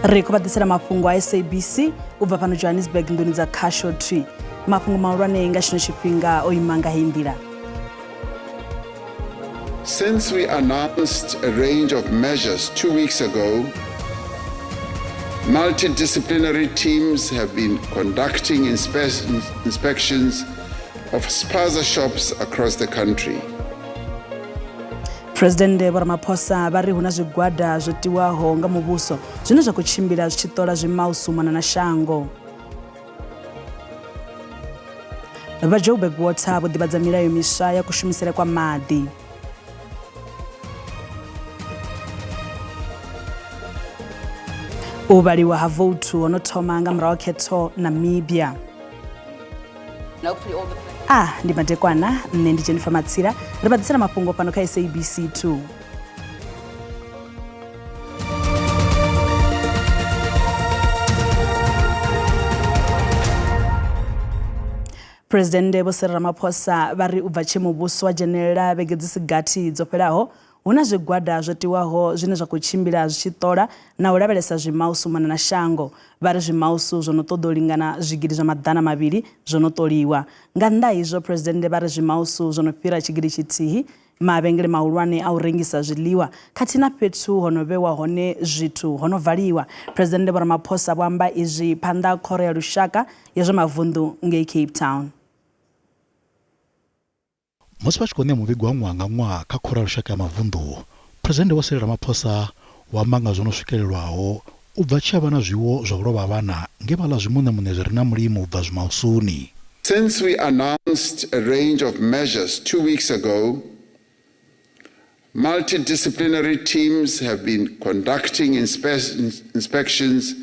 Rekubadisira mafhungo a SABC ubva pano Johannesburg nduni dza Casho Tree. Mafhungo mahulwane nga shino tshifhinga o imanga himbira. Since we announced a range of measures 2 weeks ago, multidisciplinary teams have been conducting inspections of spaza shops across the country. President Ramaphosa vari huna zwigwada zwotiwaho nga muvhuso zwine zwa kutshimbila zwi tshi ṱola zwimausumana na shango. Vha Joburg Water vho ḓivhadza milayo miswa ya kushumisele kwa maḓi. U vhaliwa ha vouthu ho no thoma nga murahu khetho Namibia. Ndi madekwana, nne ndi Jennifer Matsira, ri vhadzisela mafhungo pano kha SABC 2. President Ramaphosa vari ubva tshe muvhuso wa dzhenelela vhege dzi si gathi dzo fhelaho huna zwigwada zwotiwaho zwine zwa kutshimbila zwi tshi ṱola na u lavhelesa zwimausumana na shango. Vari zwimausu zwo no ṱoḓa u lingana zwigidi zwa maḓana mavhili zwo no ṱoliwa. Nga nnḓa izwo President vari zwimausu zwo no fhira tshigidi tshithihi mavhengele mahulwane a u rengisa zwiḽiwa khathihi na fhethu ho no vhewa hone zwithu ho no valiwa. President Ramaphosa vho amba izwi phanḓa khoro ya lushaka ya zwa mavunḓu ngei Cape Town. Musi vha tshi khou ṋea muvhigo wa ṅwaha nga ṅwaha kha khoro ya lushaka ya mavunḓu, President Vho Cyril Ramaphosa wa amba nga zwo no swikelelwaho u bva tshi havha na zwiwo zwa u lovha vhana nge vhala zwimuṋemuṋe zwi re na mulimo u bva zwimausuni. Since we announced a range of measures 2 weeks ago, multidisciplinary teams have been conducting inspections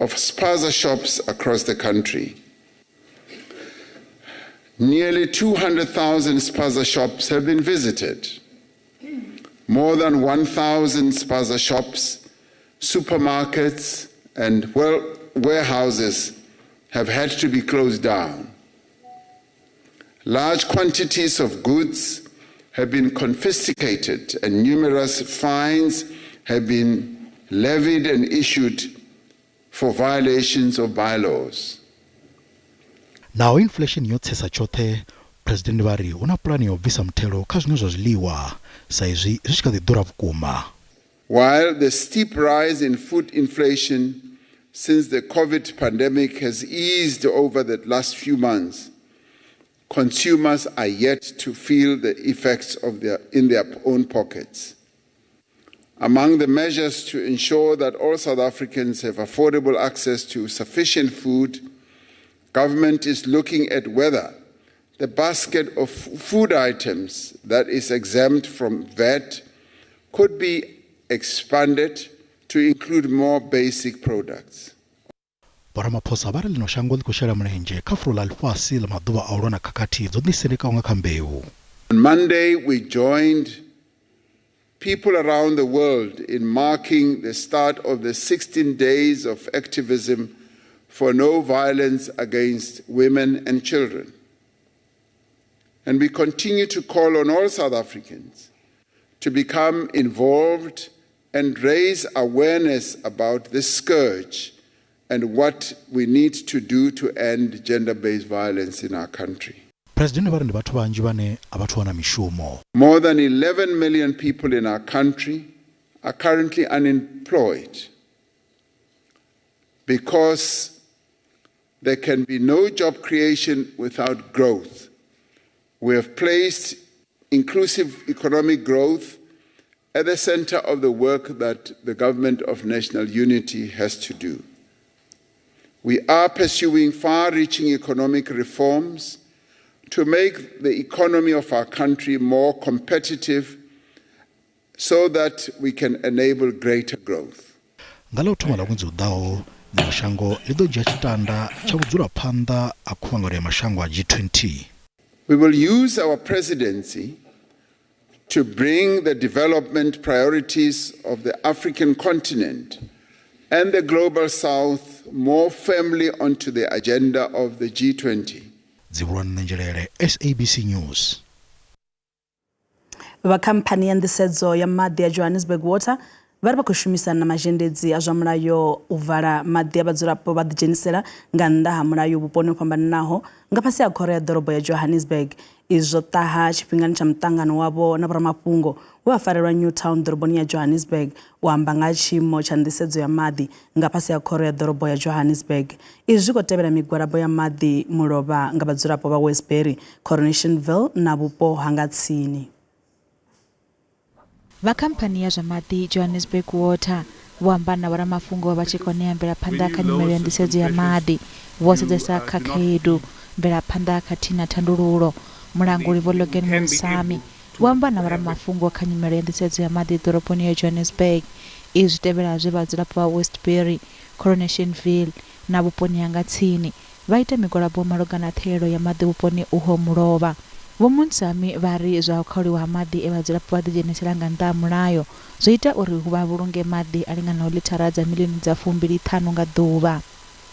of spaza shops across the country. Nearly 200,000 spaza shops have been visited. More than 1,000 spaza shops, supermarkets, and warehouses have had to be closed down. Large quantities of goods have been confiscated and numerous fines have been levied and issued for violations of bylaws. Now inflation yo tsesa choṱhe, President vari una plani yo bvisa muthelo kha zwiṅwe zwa zwiḽiwa sa izwi zwi tshi kha ḓi ḓura vhukuma. While the steep rise in food inflation since the COVID pandemic has eased over the last few months, consumers are yet to feel the effects in their own pockets. Among the measures to ensure that all South Africans have affordable access to sufficient food, government is looking at whether the basket of food items that is exempt from VAT could be expanded to include more basic products. Ramaphosa vari lino shango ḽi khou shela mulenzhe kha fulo ḽa ḽifhasi ḽa maḓuvha a u lwa na khakhathi dzo ḓisendekaho nga kha mbeu. On Monday, we joined people around the world in marking the start of the 16 days of activism for no violence against women and children. And we continue to call on all South Africans to become involved and raise awareness about this scourge and what we need to do to end gender-based violence in our country. President vari ndi vhathu vanzhi vhane a vhathu wana mishumo. More than 11 million people in our country are currently unemployed because there can be no job creation without growth. We have placed inclusive economic growth at the center of the work that the Government of National Unity has to do. We are pursuing far-reaching economic reforms to make the economy of our country more competitive so that we can enable greater growth. Nga ḽa u thoma ḽa ṅwedzi u ḓaho, mashango ḽi ḓo dzhia tshitanda tsha vhudzulaphanḓa a khuvhangano ya mashango a G20. We will use our presidency to bring the development priorities of the African continent and the global south more firmly onto the agenda of the G20. Dzivulani Njenjelele, SABC News. Va khamphani ya nḓisedzo ya maḓi ya Johannesburg Water vari vha khou shumisana na mazhendedzi a zwa mulayo u vala maḓi a vhadzulapo vha ḓidzhenisela nga nnḓa ha mulayo vhuponi ho fhambananaho nga fhasi ha khoro ya ḓorobo ya Johannesburg. Izwo ṱaha tshifhingani tsha muṱangano wavho na vhoramafhungo we a farelwa Newtown ḓoroboni ya Johannesburg u amba nga tshiimo tsha nḓisedzo ya maḓi nga fhasi ha khoro ya ḓorobo ya Johannesburg. Izwi zwi khou tevhela migwalabo ya maḓi mulovha nga vhadzulapo vha Westbury, Coronationville na vhupo ha nga tsini. Va khamphani ya zwa maḓi Johannesburg Water vho amba na vhoramafhungo vha tshi khou ṋea mvelaphanḓa kha nyimele ya nḓisedzo ya maḓi, vho sedzesa kha khaedu, mvelaphanḓa khathihi na thandululo. Mulanguli Vho Logan Monsami vho amba na vhoramafhungo kha nyimele ya nḓisedzo ya maḓi ḓoroboni ya Johannesburg. Izwi tevhela zwe vhadzulapo vha Westbury, Coronationville na vhuponi ha nga tsini vha ita migwalabo malugana na ṱhahelo ya maḓi vhuponi uho mulovha. Vho Monsami vha ri zwa u khauliwa ha maḓi e vhadzulapo vha ḓidzhenisela nga nnḓa ha mulayo zwo ita uri vha vhulunge maḓi a linganaho lithara dza miḽioni dza 25 nga ḓuvha.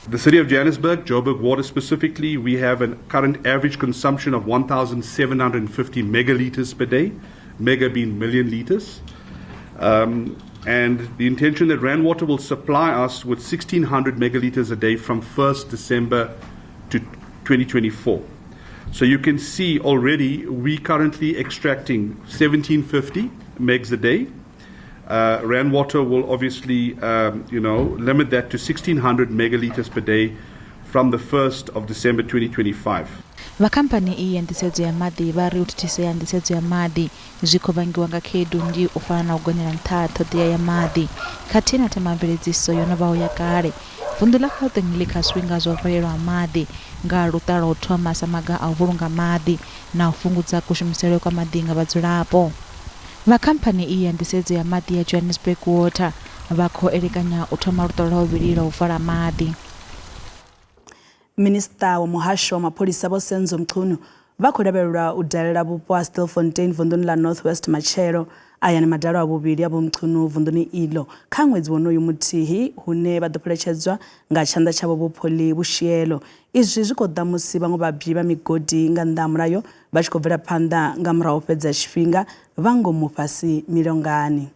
The city of Johannesburg Water specifically, we have a current average consumption of 1,750 megalitres per day, mega being million litres. And the intention that Rand Water will supply us with 1,600 megalitres a day from 1st December to 2024. So you can see already we currently extracting 1,750 megs a day. Rand Water will obviously, limit that to 1,600 megalitres per day from the 1st of December 2025. Vakhampani iyi ya nḓisedzo ya maḓi vha ri u thithisa ya nḓisedzo ya maḓi zwi khou vangiwa nga khaedu nnzhi u fana na u gonyela nṱha ha ṱhoḓea ya maḓi khathihi na themamveledziso yo no vhaho ya kale. Vunḓu ḽa Gauteng ḽi kha zwifhinga zwa u fhelelwa ha maḓi nga luṱa lwa u thoma sa maga a u vhulunga maḓi na u fhungudza kushumisele kwa maḓi nga vhadzulapo. Vakhampani iyi ya nḓisedzo ya maḓi ya Johannesburg Water vha khou elekanya u thoma luṱa lwa vhuvhili lwa u vala maḓi. Minista wa muhasho wa mapholisa Vho Senzo Mchunu vha khou lavhelelwa u dalela vhupo ha Stilfontein vunḓuni ḽa North West matshelo. Aya ni madalo a vhuvhili a Vho Mchunu vunḓuni iḽo kha ṅwedzi wonoyu muthihi hune vha ḓo pheletshedzwa nga tshanḓa tshavho vhupholi vhushielo. Izwi zwi khou ḓa musi vhaṅwe vhabyi vha migodi nga nnḓa ha mulayo vha tshi khou bvela phanḓa nga murahu fhedza tshifhinga vha ngomu fhasi milongani.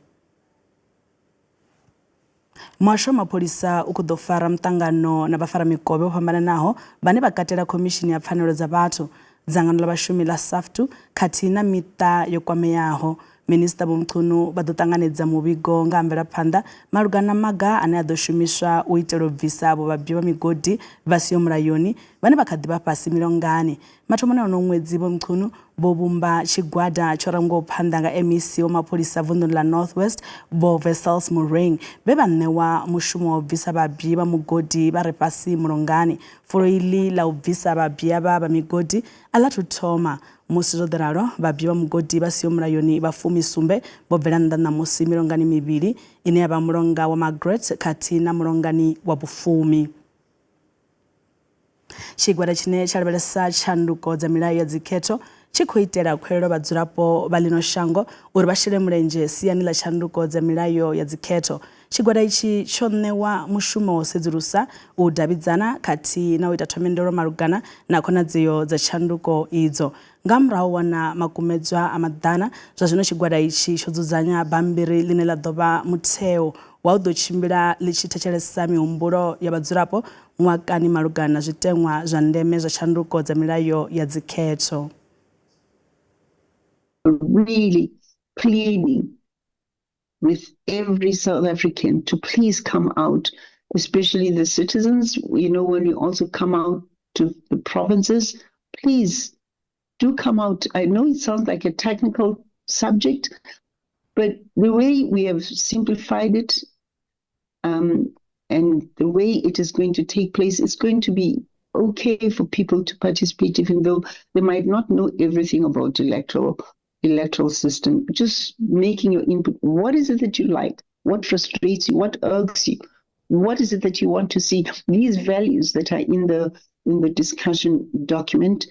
Muhasho wa mapholisa u khou ḓo fara muṱangano na vhafaramikovhe vho fhambananaho vhane vha katela Khomishini ya Pfanelo dza Vhathu, dzangano ḽa vhashumi ḽa SAFTU khathihi na miṱa yo kwameaho. Minista Vho Mchunu vha ḓo ṱanganedza muvhigo nga mvelaphanḓa malugana na maga ane a ḓo shumiswa u itela u bvisa avho vhabyi vha migodi vha siho mulayoni vhane vha kha ḓi vha fhasi milongani. Mathomoni a uno ṅwedzi Vho Mchunu vho vhumba tshigwada tsho rangaho phanḓa nga MEC wa mapholisa vunḓuni ḽa North West Vho Wessels Mureng vhe vha ṋewa mushumo wa u bvisa vhabyi vha mugodi vha re fhasi mulongani. Fulo iḽi ḽa u bvisa vhabyi avha vha migodi a ḽa thu thoma. Musi zwo ḓi ralo vhabyi vha mugodi vha siho mulayoni vha 17 vho bvela nnḓa ṋamusi milongani mivhili ine ya vha mulonga wa Margaret khathihi na mulongani wa Vhufumi. Tshigwada tshine tsha lavhelesa tshanduko dza milayo ya dzikhetho tshi khou itela khuelelo vhadzulapo vha ḽino shango uri vha shele mulenzhe siani ḽa tshanduko dza milayo ya dzikhetho. Tshigwada itshi tsho ṋewa mushumo wa u sedzulusa, u davhidzana khathihi na u ita thomendelo malugana na khonadzeo dza tshanduko idzo. Nga murahu wana makumedzwa a maḓana zwa zwino tshigwada itshi tsho dzudzanya bambiri ḽine ḽa ḓo vha mutheo wa u ḓo tshimbila ḽi tshi thetshelesa mihumbulo ya vhadzulapo ṅwakani malugana na zwiteṅwa zwa ndeme zwa tshanduko dza milayo ya dzikhetho. Really pleading with every South African to please come out, especially the citizens, when you also come out to the provinces, please do come out. I know it sounds like a technical subject, but the way we have simplified it and the way it is going to take place, it's going to be okay for people to participate, even though they might not know everything about electoral system. Just making your input. What is it that you like? What frustrates you? What irks you? What is it that you want to see? These values that are in the discussion document,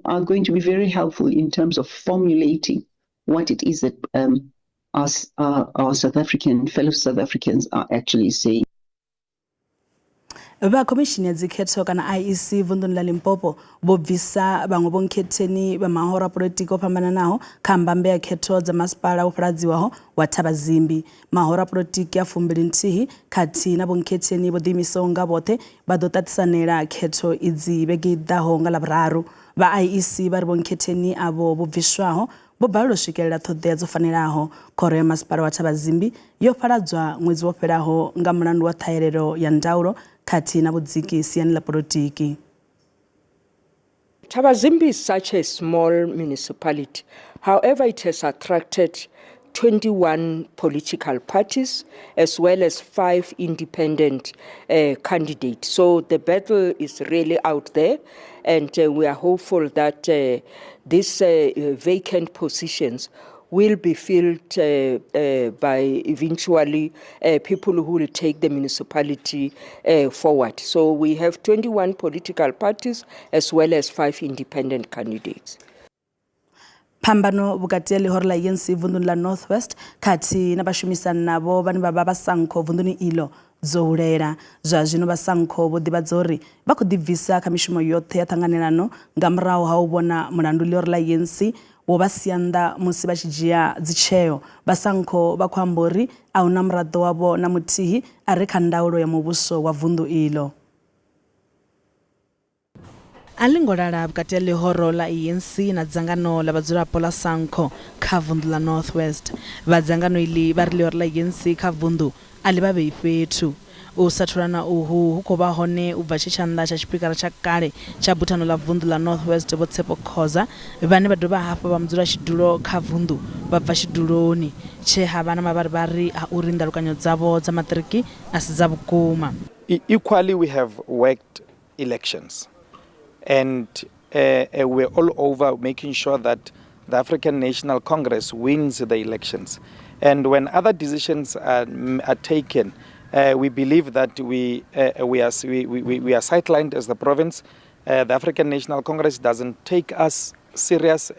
are going to be very helpful in terms of formulating what it is that our South African fellow South Africans are actually saying. Ba komishini ya dzikhetho kana IEC vunḓuni ḽa Limpopo vho bvisa vhaṅwe vho nkhetheni vha mahora politiko fhambananaho kha mbambe ya khetho dza masipala wo fheladziwaho wa Thabazimbi. Mahora politiki ya 21 khathihi na vho nkhetheni vho ḓiimisaho nga vhoṱhe vha ḓo ṱaṱisanela khetho idzi vhege i ḓaho nga Ḽavhuraru. Vha IEC vha ri vho nkhetheni avho vho bviswaho vho balelwa u swikelela ṱhoḓea dzo fanelaho. Khoro ya masipala wa Thabazimbi yo phaladzwa ṅwedzi wo fhelaho nga mulandu wa ṱhahelelo ya ndaulo khathihi na vhudziki siani ḽa polotiki. Thabazimbi is such a small municipality. However, it has attracted 21 political parties as well as 5 independent candidates. So the battle is really out there, and we are hopeful that these vacant positions will be filled by eventually people who will take the municipality forward. So we have 21 political parties as well as 5 independent candidates. Phambano vhukati ha ḽihoro ḽa ANC vunḓuni ḽa Northwest khathihi na vhashumisani navho vhane vha vha SANCO vunḓuni iḽo dzo hulela. Zwa zwino vha SANCO vho ḓivhadza uri vha khou ḓibvisa kha mishumo yoṱhe ya ṱhanganelano nga murahu ha u vhona mulandu ḽihoro ḽa ANC wo vha sia nnḓa musi vha tshi dzhia dzitsheo. Vha SANCO vha khou amba uri a hu na muraḓo wavho na muthihi a re kha ndaulo ya muvhuso wa vunḓu iḽo. A ḽi ngo lala vhukati ha ḽihoro ḽa ANC na dzangano ḽa vhadzulapo ḽa SANCO kha vunḓu ḽa Northwest. Vha dzangano iḽi vha ri ḽihoro ḽa ANC kha vunḓu a ḽi vha vhei fhethu. U sathulana uhu hu khou vha hone u bva tshe tshanḓa tsha tshipikara tsha kale tsha buthano ḽa vunḓu ḽa Northwest Vho Tshepo Khoza vhane vha dovha hafhu vha mudzula tshidulo kha vunḓu vha bva tshiduloni tshe ha vha na mavharivhari a uri ndalukanyo dzavho dza maṱiriki a si dza vhukuma. Equally, we have worked elections, and we're all over making sure that the African National Congress wins the elections. And when other decisions are taken, we believe that we are sidelined as the province. The African National Congress doesn't take us serious,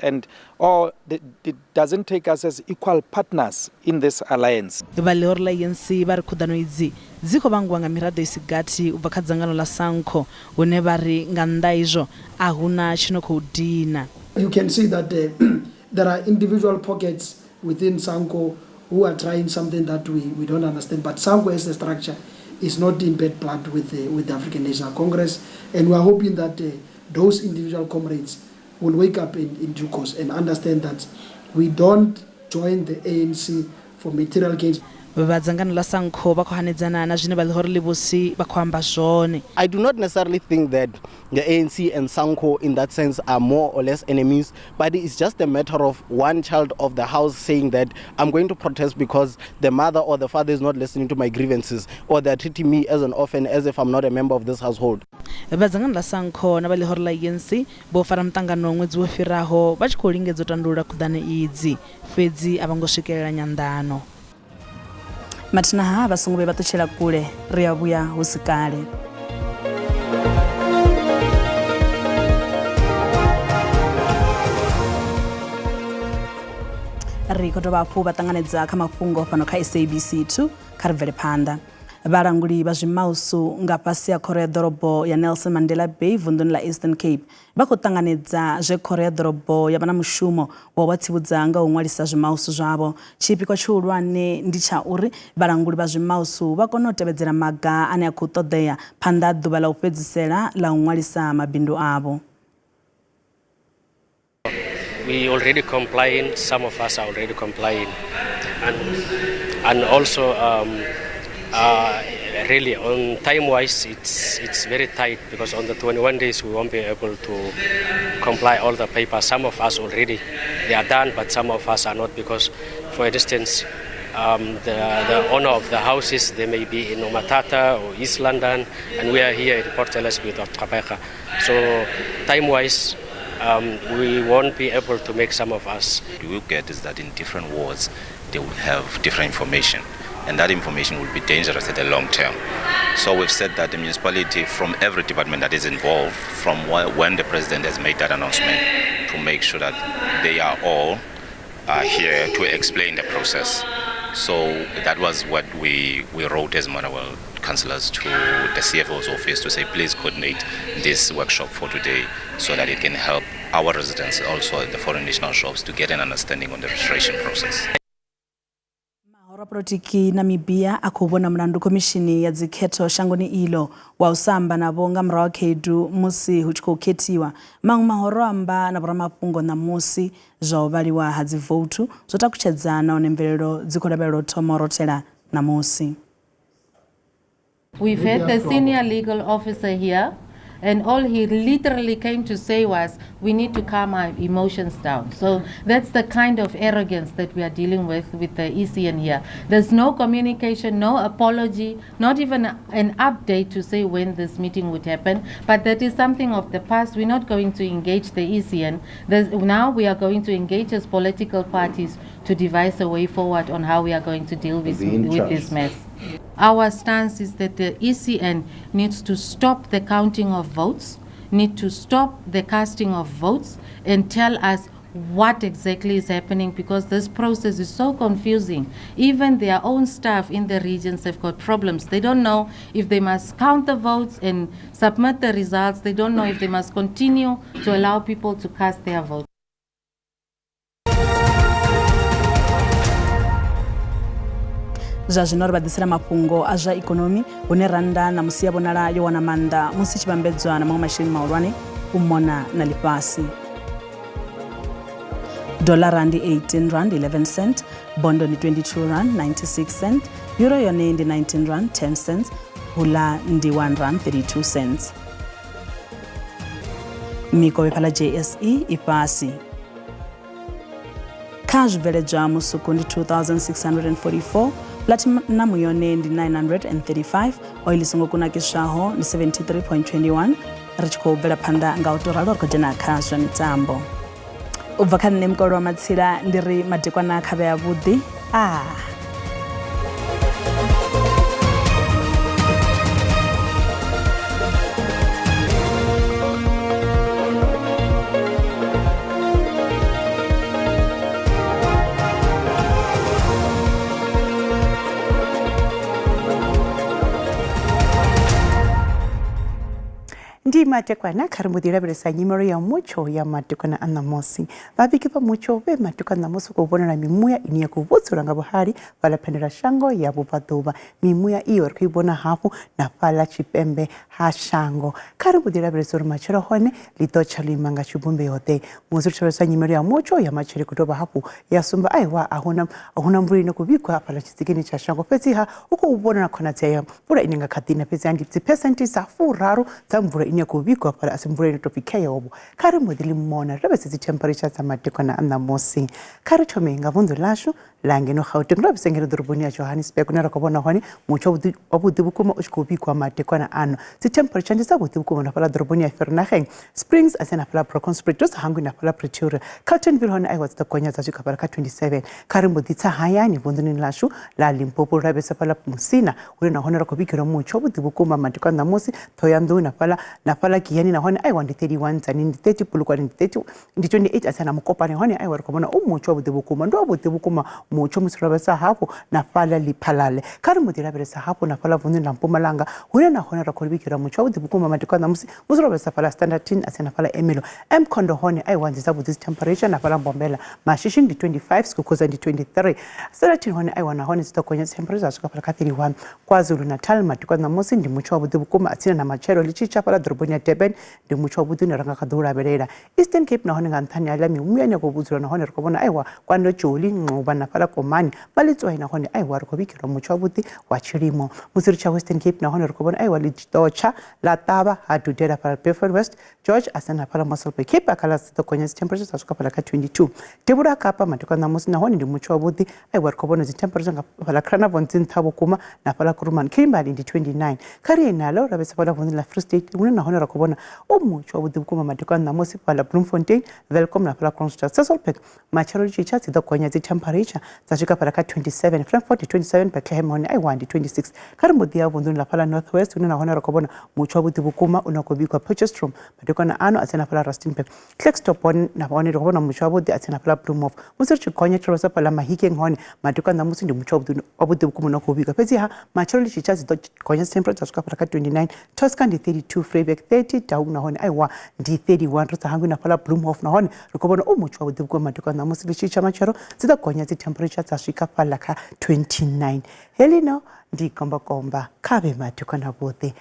or it doesn't take us as equal partners in this alliance. Ḽihoro ḽa ANC vha ri khuḓano idzi dzi khou vhangiwa nga miraḓo i si gathi u bva kha dzangano ḽa SANCO hune vha ri nga nnḓa izwo a huna tshi no khou dina. You can see that there are individual pockets within SANCO who are trying something that we don't understand. But SANCO as a structure is not in bad blood with the African National Congress. And we are hoping that those individual comrades will wake up in due course and understand that we don't join the ANC for material gains. Vha dzangano ḽa SANCO vha khou hanedzana na zwine vha ḽihoro ḽivhusi vha khou amba zwone. I do not necessarily think that the ANC and SANCO in that sense are more or less enemies, but it's just a matter of one child of the house saying that I'm going to protest because the mother or the father is not listening to my grievances, or they're treating me as an orphan as if I'm not a member of this household. Vha dzangano ḽa SANCO na vha ḽihoro ḽa ANC vho fara muṱangano ṅwedzi wo fhiraho vha tshi khou lingedza u tandulula khuḓano idzi fhedzi a vha ngo swikelela nyanḓano. Mathina ha vha songo vhe vha ṱutshela kule ri a vhuya hu si kale. Ri khou dovha hafhu vha ṱanganedza kha mafhungo fhano kha SABC 2 kha ri bvele phanḓa. Vhalanguli vha zwimausu nga fhasi ya khoro ya ḓorobo ya Nelson Mandela Bay vunḓuni ḽa Eastern Cape vha khou ṱanganedza zwe khoro ya ḓorobo ya vha na mushumo wa vha tsivhudza nga u ṅwalisa zwimausu zwavho. Tshipikwa tshihulwane ndi tsha uri vhalanguli vha zwimausu vha kone u tevhedzela maga ane a khou ṱoḓea phanḓa ha ḓuvha ḽa u fhedzisela ḽa u ṅwalisa mabindu avho. We already complying, some of us are already complying, and also really on time-wise it's very tight because on the 21 days we won't be able to comply all the papers. Some of us already they are done, but some of us are not because, for instance, the owner of the houses, they may be in Omatata or East London, and we are here in Port Elizabeth of Kapeka. So time-wise, we won't be able to make some of us. What we will get is that in different wards, they will have different information, and that information will be dangerous at the long term. So we've said that the municipality, from every department that is involved, from when the president has made that announcement, to make sure that they are all here to explain the process. So that was what we wrote as Manuel councillors to the CFO's office to say, please coordinate this workshop for today so that it can help our residents, also at the foreign national shops, to get an understanding on the registration process. Politiki Namibia akubona mlandu komishini ya dzikhetho shangoni ilo wa usamba na bonga mrawa khedu musi huchiko ketiwa mangu mahoro amba na Mafhungo na musi zhovaliwa hadzi votu zota kuchedzana onemvelero dzikolabelo tomorotela na musi. We've had the senior legal officer here, and all he literally came to say was, we need to calm our emotions down. So that's the kind of arrogance that we are dealing with the ECN here. There's no communication, no apology, not even an update to say when this meeting would happen. But that is something of the past. We're not going to engage the ECN. Now we are going to engage as political parties to devise a way forward on how we are going to deal with this mess. Our stance is that the ECN needs to stop the counting of votes, need to stop the casting of votes, and tell us what exactly is happening, because this process is so confusing. Even their own staff in the regions have got problems. They don't know if they must count the votes and submit the results. They don't know if they must continue to allow people to cast their votes. Zvazvino ribadisira mafhungo azva ikonomi une randa na musi yavonala yowana manda musi chivambedzwa na mamwe masheleni mahulwane umona na lifasi. Dollar randi 18 rand 11 cent, bondo ni 22 rand 96 cent, euro yone ndi 19 rand 10 cents, hula ndi 1 rand 32 cents. Mikowe pala JSE ipasi. Cash veledzwa musuku ndi 2644, platinum yone ndi 935, oil songo kunakishaho ndi 73.21, richiko vela panda nga utoralo rikojena khazwa mitambo. Ubva kha nne mukolo wa matsila ndiri madekwana khavhe ya vhuḓi. Ndi matekwana karimudira beresa nyimero ya mucho ya matekwana anamosi babiki pa mucho be matekwana namosi kubona na mimuya iniya kuvutsura nga buhari pala pendera shango ya bupadoba mimuya iyo rikibona hapo na pala chipembe ha shango karimudira beresa machero hone litocha limanga chubumbe yote muzuri beresa nyimero ya mucho ya macheri kutoba hapo ya sumba aiwa ahuna mvuri no kubikwa pala chisigini cha shango pezi ha uko ubona na kona tseya pura ininga katina pezi andi percent za furaro za mvura inya kubikwa pala asimvura inotopika yobo kare modili mona rabese temperature za matekwana anamosi kare chomenga vundo lashu lange no Gauteng rabese ngere doroboni ya Johannesburg na rakobona hone mucho obudi bukuma ushikubikwa matekwana ano temperature ndisa budi bukuma na pala doroboni ya Vereeniging Springs asena pala Brokenspruit hangu na pala Pretoria Carletonville hone aiwa tsakonya za chikapala ka 27 kare moditsa hayani vundo ni lashu la Limpopo rabese pala Musina ule na hone rakobikira mucho obudi bukuma matekwana namosi toyandu na pala kiyani na hone aiwa ndi 31 tani ndi 30 pulukwa ndi 30 ndi 28 asana mukopani hone aiwa rakobona umucho obudi bukuma ndo obudi bukuma mucho musirabesa hapo na pala liphalale kari mudira beresa hapo na pala vundi na Mpumalanga hune na hone rakolibikira mucho obudi bukuma matekwana musi musirabesa pala standard 10 asana pala Emilo Mkondo hone aiwa ndi sabu this temperature na pala Mbombela mashishi ndi 25 Skukuza ndi 23 standard 10 hone aiwa na hone zitakonya temperature asuka pala 31 KwaZulu Natal matekwana musi ndi mucho obudi bukuma atsina na machero lichicha pala doroboni ya Durban ndi mucho obudi na ranga kadura berera Eastern Cape na hone ngantani alami umuyane kubuzura na hone rakobona aiwa kwando Joli Nxuba na pala Komani balitswa ina hone aiwa rakobikira mucho obudi wa Chilimo musiri cha Western Cape na hone rakobona aiwa litocha la Taba hadudera pala Beaufort West George asana pala Municipal Cape akala zitakonya temperatures asuka pala ka 22 Tebura Kapa matekwana musi na hone ndi mucho obudi aiwa rakobona zi temperature pala Cranavon Zinthabo kuma na pala Kuruman Kimberley ndi 29 kari nalo rabesa pala vundi la Free State una na hone rakobona umucho obudi bukuma matekwana musi pala Bloemfontein Welcome na pala Kroonstad Sasolburg macharo chicha zitakonya zi temperature dza swika phala kha 27 Frankfurt ndi 27 Bethlehem hone aiwa ndi 26 kha ri mboḓi ya vunḓuni ḽa phala Northwest hune nahone ri khou vhona mutsho wavhuḓi vhukuma une wa khou bikwa Potchefstroom madekwana ano a tsena phala Rustenburg Klerksdorp hone nahone ri khou vhona mutsho wavhuḓi a tsena phala Bloemhof musi ri tshi gonya thelosa phala Mahikeng hone madekwana ṋamusi ndi mutsho wavhuḓi vhukuma une wa khou bikwa fhedziha matshelo ḽi tshi tsha dzi ḓo gonya temperature swika phala kha 29 Tosca ndi 32 Vryburg 30 Taung nahone aiwa ndi 31 ri sa hangwi na phala Bloemhof nahone ri khou vhona mutsho wavhuḓi vhukuma madekwana ṋamusi ḽi tshi tsha matshelo dzi ḓo gonya dzi temperature dza swika phala kha 29 helino ndi kombakomba kha vhe madekwana vhuḓi